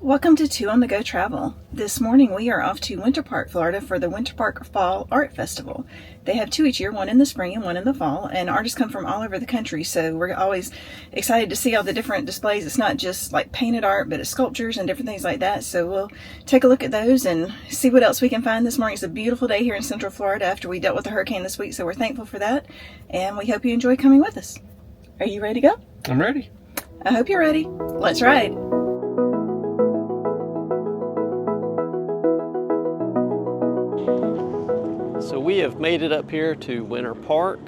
Welcome to Two on the Go Travel. This morning we are off to Winter Park, Florida for the Winter Park Fall Art Festival. They have two each year, one in the spring and one in the fall, and artists come from all over the country, so we're always excited to see all the different displays. It's not just like painted art, but it's sculptures and different things like that, so we'll take a look at those and see what else we can find this morning. It's a beautiful day here in Central Florida after we dealt with the hurricane this week, so we're thankful for that, and we hope you enjoy coming with us. Are you ready to go? I'm ready. I hope you're ready. Let's ride. So we have made it up here to Winter Park.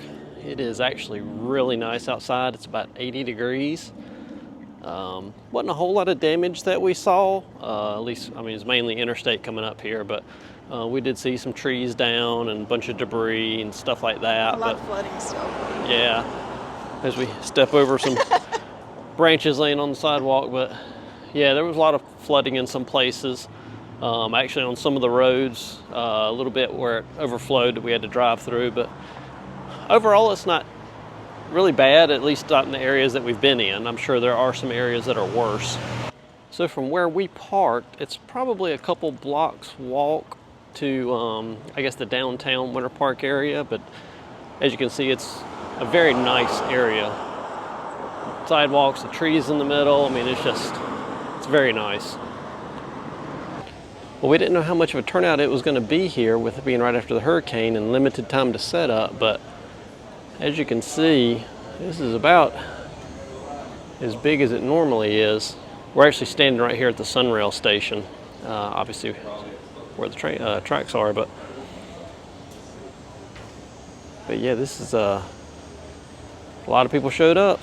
It is actually really nice outside. It's about 80 degrees. Wasn't a whole lot of damage that we saw. At least, I mean, it's mainly interstate coming up here, but we did see some trees down and a bunch of debris and stuff like that. A lot of flooding still. Yeah, as we step over some branches laying on the sidewalk, but yeah, there was a lot of flooding in some places. Actually on some of the roads, a little bit where it overflowed that we had to drive through, but overall it's not really bad, at least not in the areas that we've been in. I'm sure there are some areas that are worse. So from where we parked, it's probably a couple blocks walk to, I guess, the downtown Winter Park area, but as you can see, it's a very nice area. Sidewalks, the trees in the middle, I mean, it's very nice. Well, we didn't know how much of a turnout it was going to be here with it being right after the hurricane and limited time to set up, but as you can see, this is about as big as it normally is. We're actually standing right here at the Sunrail station, obviously where the tracks are, but yeah, this is a lot of people showed up.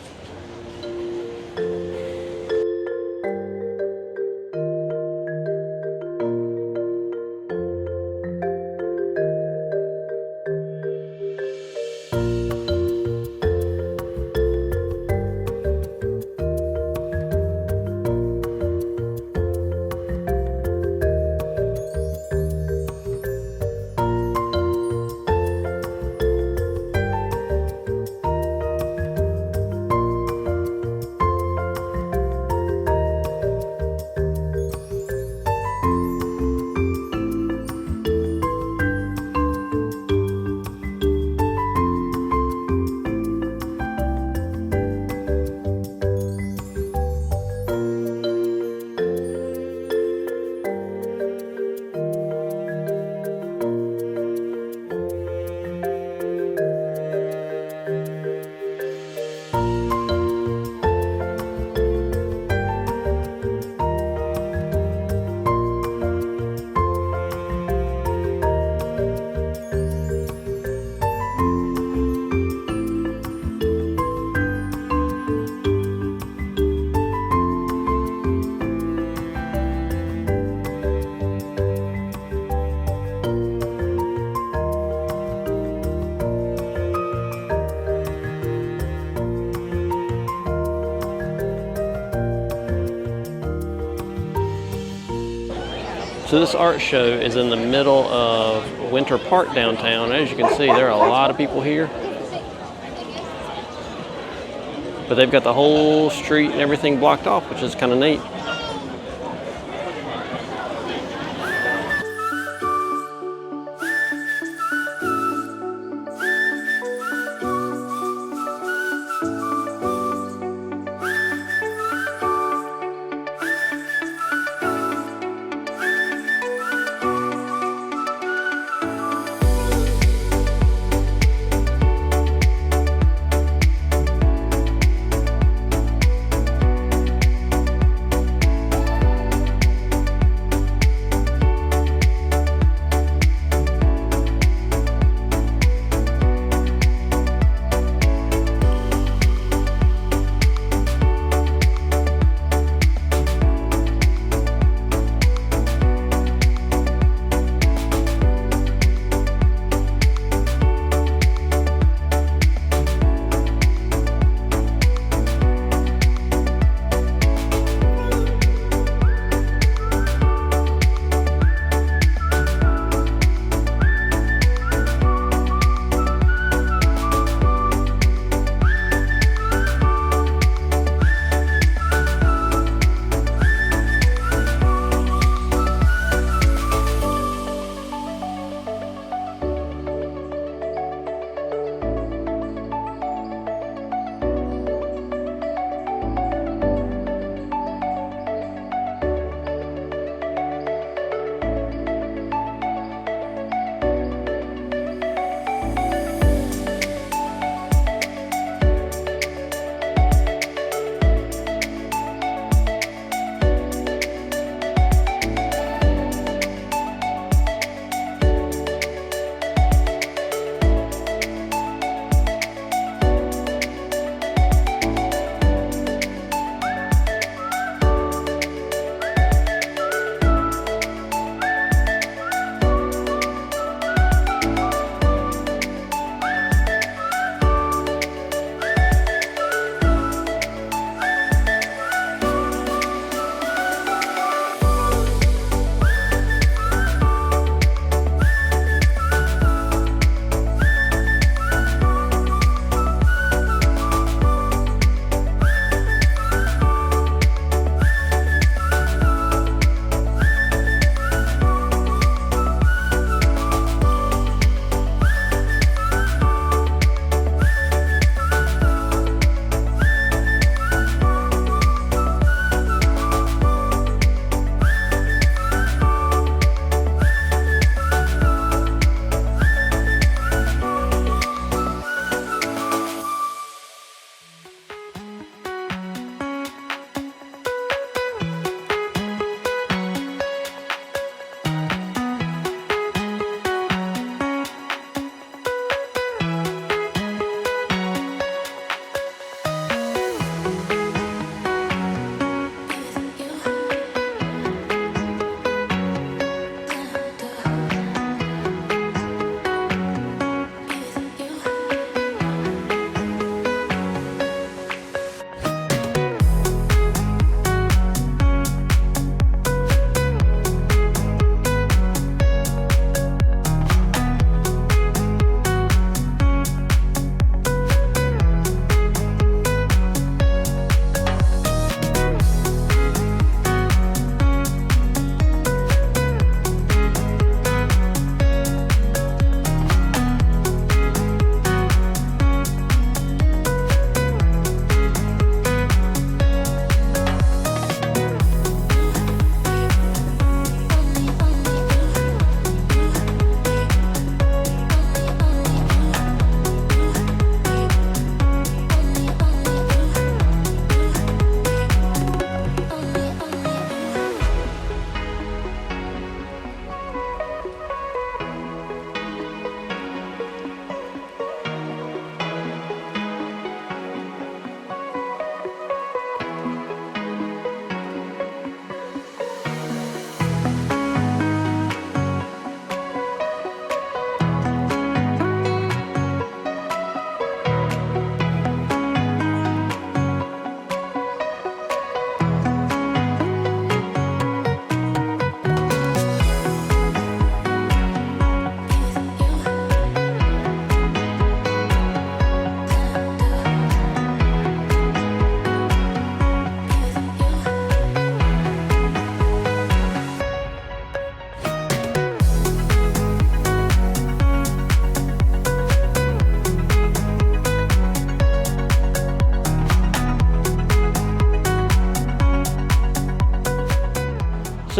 So this art show is in the middle of Winter Park downtown. As you can see, there are a lot of people here. But they've got the whole street and everything blocked off, which is kind of neat.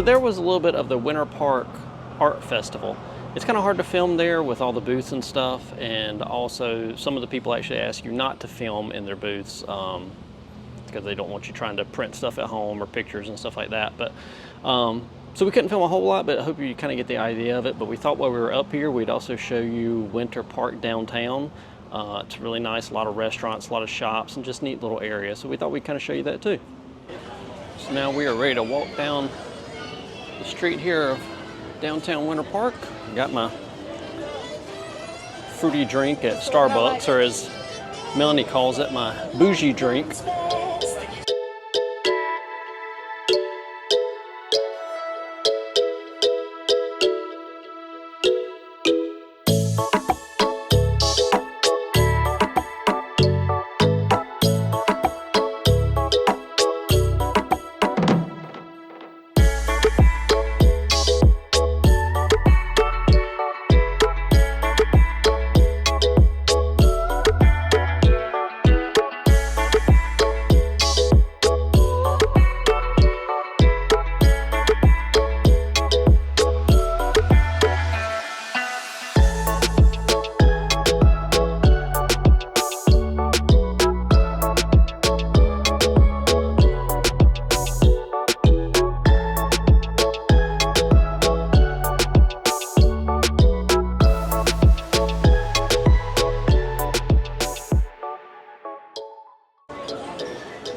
So there was a little bit of the Winter Park Art Festival. It's kind of hard to film there with all the booths and stuff, and also some of the people actually ask you not to film in their booths because they don't want you trying to print stuff at home or pictures and stuff like that. But so we couldn't film a whole lot, but I hope you kind of get the idea of it. But we thought while we were up here, we'd also show you Winter Park downtown. It's really nice, a lot of restaurants, a lot of shops, and just neat little area. So we thought we'd kind of show you that too. So now we are ready to walk down the street here of downtown Winter Park. Got my fruity drink at Starbucks, or as Melanie calls it, my bougie drink.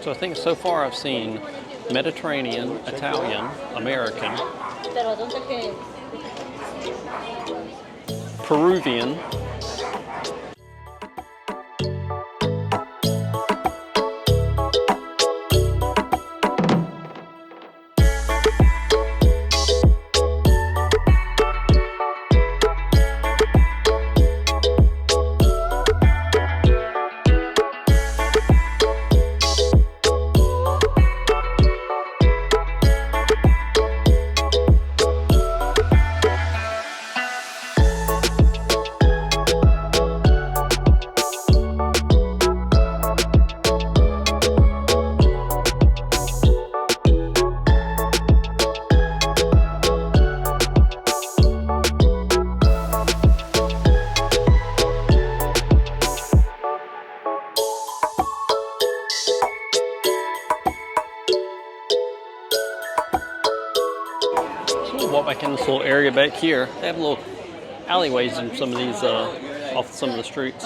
So I think so far I've seen Mediterranean, Italian, American, Peruvian, walk back in this little area back here. They have little alleyways in some of these, off some of the streets.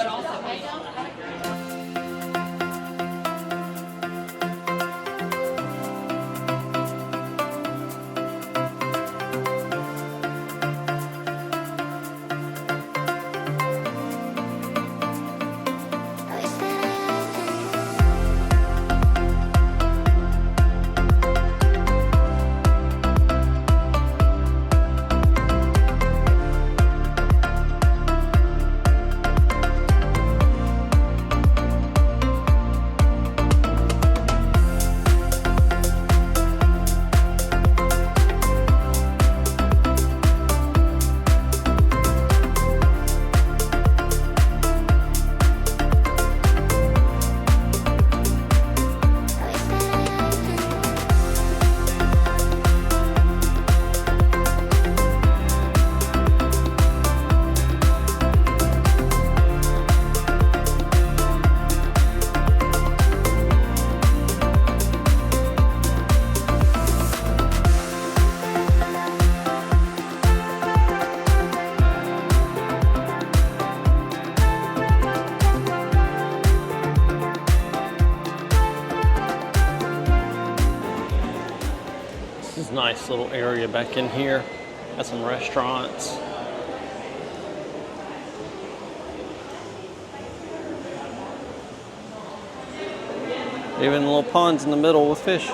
This is a nice little area back in here. Got some restaurants. Even little ponds in the middle with fish.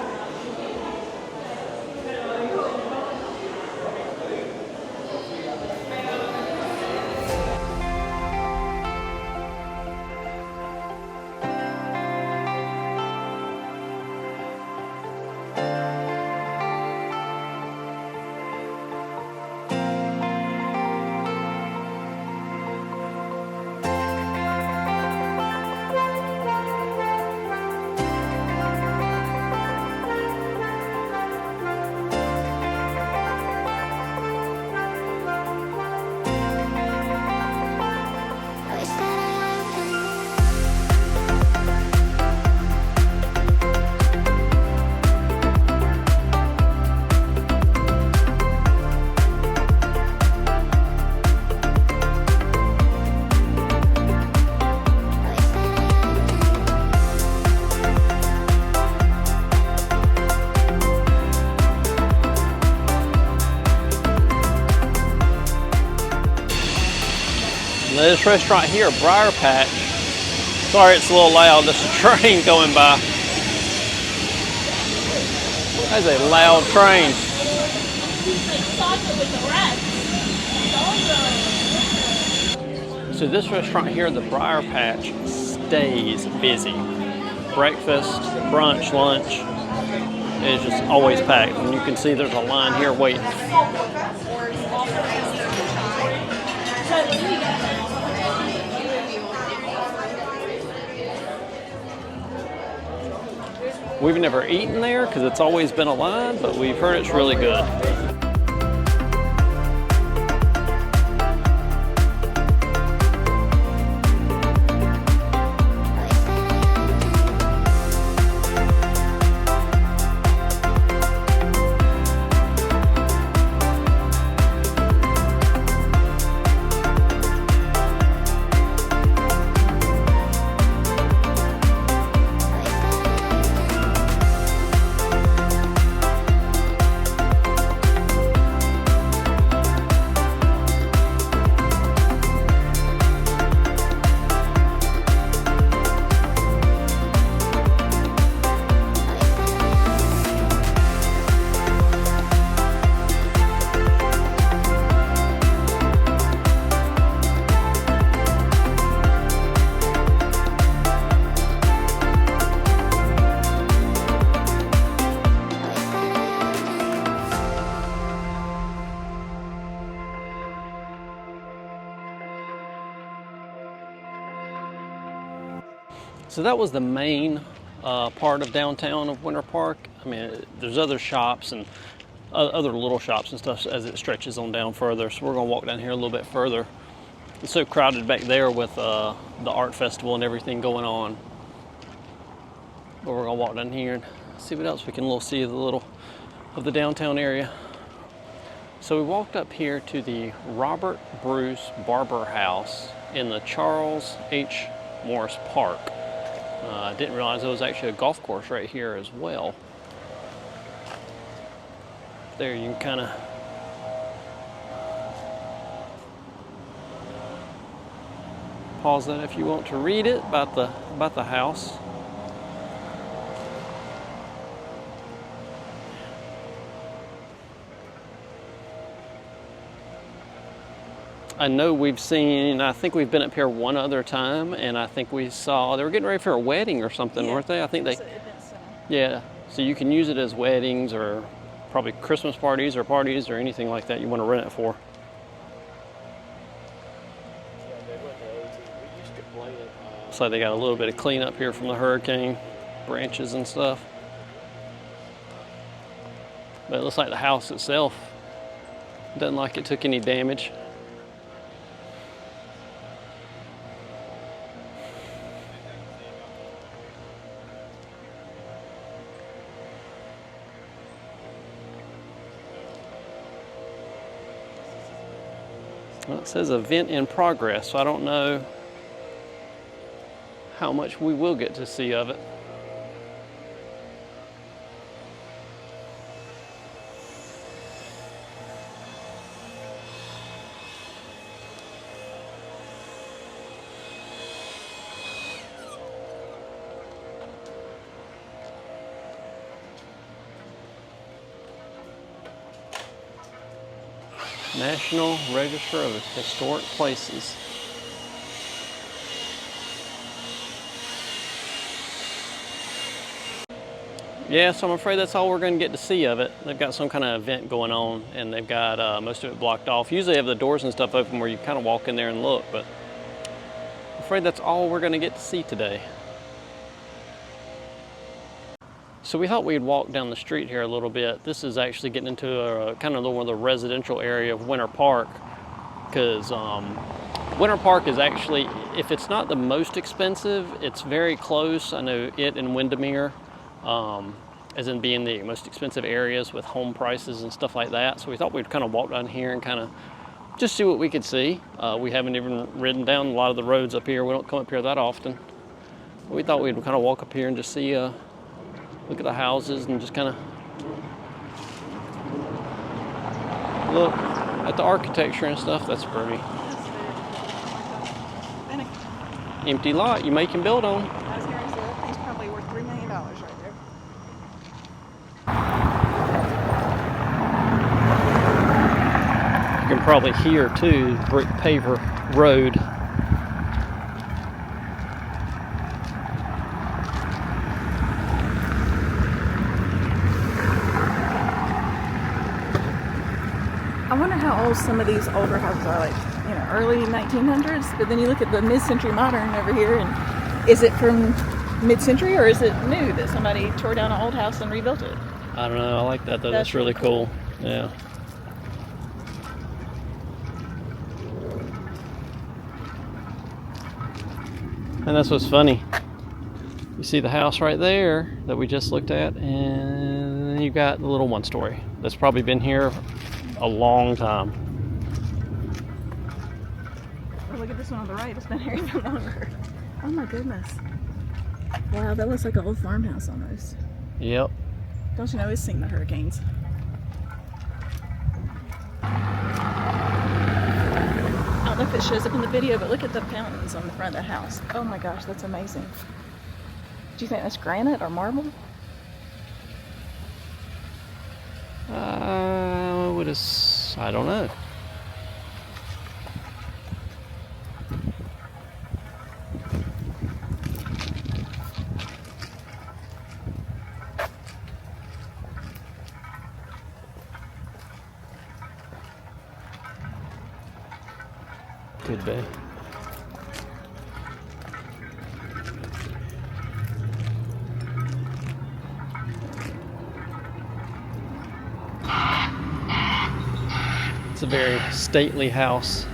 this restaurant here, Briar Patch. Sorry, it's a little loud. There's a train going by. That's a loud train. So this restaurant here, the Briar Patch, stays busy. Breakfast, brunch, lunch is just always packed. And you can see there's a line here waiting. We've never eaten there because it's always been a line, but we've heard it's really good. So that was the main part of downtown of Winter Park. I mean, there's other shops and other little shops and stuff as it stretches on down further. So we're gonna walk down here a little bit further. It's so crowded back there with the art festival and everything going on. But we're gonna walk down here and see what else we can see the little of the downtown area. So we walked up here to the Robert Bruce Barber House in the Charles H. Morris Park. I didn't realize there was actually a golf course right here as well. There you can kind of pause that if you want to read it about the house. I know we've seen, I think we've been up here one other time, and I think we saw, they were getting ready for a wedding or something, weren't they? I think they, yeah, so you can use it as weddings or probably Christmas parties or anything like that you want to rent it for. Looks like they got a little bit of cleanup here from the hurricane, branches and stuff. But it looks like the house itself doesn't like it took any damage. Well, it says event in progress, so I don't know how much we will get to see of it. National Register of Historic Places. Yeah, so I'm afraid that's all we're going to get to see of it. They've got some kind of event going on, and they've got most of it blocked off. Usually they have the doors and stuff open where you kind of walk in there and look, but I'm afraid that's all we're going to get to see today. So we thought we'd walk down the street here a little bit. This is actually getting into a kind of one of the residential area of Winter Park, because Winter Park is actually, if it's not the most expensive, it's very close. I know it and Windermere, as in being the most expensive areas with home prices and stuff like that. So we thought we'd kind of walk down here and kind of just see what we could see. We haven't even ridden down a lot of the roads up here. We don't come up here that often. But we thought we'd kind of walk up here and just see, look at the houses and just kind of look at the architecture and stuff. That's pretty. empty lot you make and build on. I was going to say that thing's probably worth $3 million right there. You can probably hear too, brick paver road. I wonder how old some of these older houses are, like, you know, early 1900s, but then you look at the mid-century modern over here, and is it from mid-century or is it new that somebody tore down an old house and rebuilt it? I don't know, I like that though, that's really cool. Yeah. And that's what's funny. You see the house right there that we just looked at, and you got the little one story that's probably been here a long time. Oh, look at this one on the right. It's been here even longer. Oh my goodness. Wow, that looks like an old farmhouse almost. Yep. Don't you know it's seen the hurricanes? I don't know if it shows up in the video, but look at the fountains on the front of the house. Oh my gosh, that's amazing. Do you think that's granite or marble? I don't know. Could be. It's a very stately house.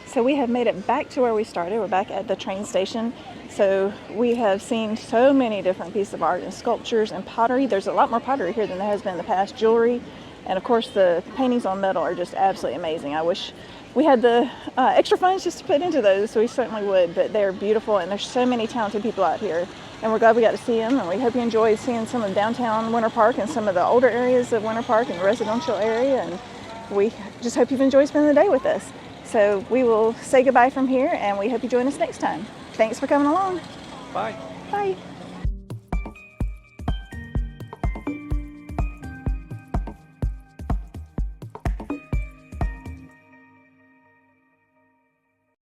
So we have made it back to where we started. We're back at the train station. So we have seen so many different pieces of art and sculptures and pottery. There's a lot more pottery here than there has been in the past. Jewelry, and of course the paintings on metal are just absolutely amazing. I wish we had the extra funds just to put into those, so we certainly would, but they're beautiful and there's so many talented people out here. And we're glad we got to see them, and we hope you enjoyed seeing some of downtown Winter Park and some of the older areas of Winter Park and the residential area, and we just hope you've enjoyed spending the day with us. So we will say goodbye from here, and we hope you join us next time. Thanks for coming along. Bye. Bye.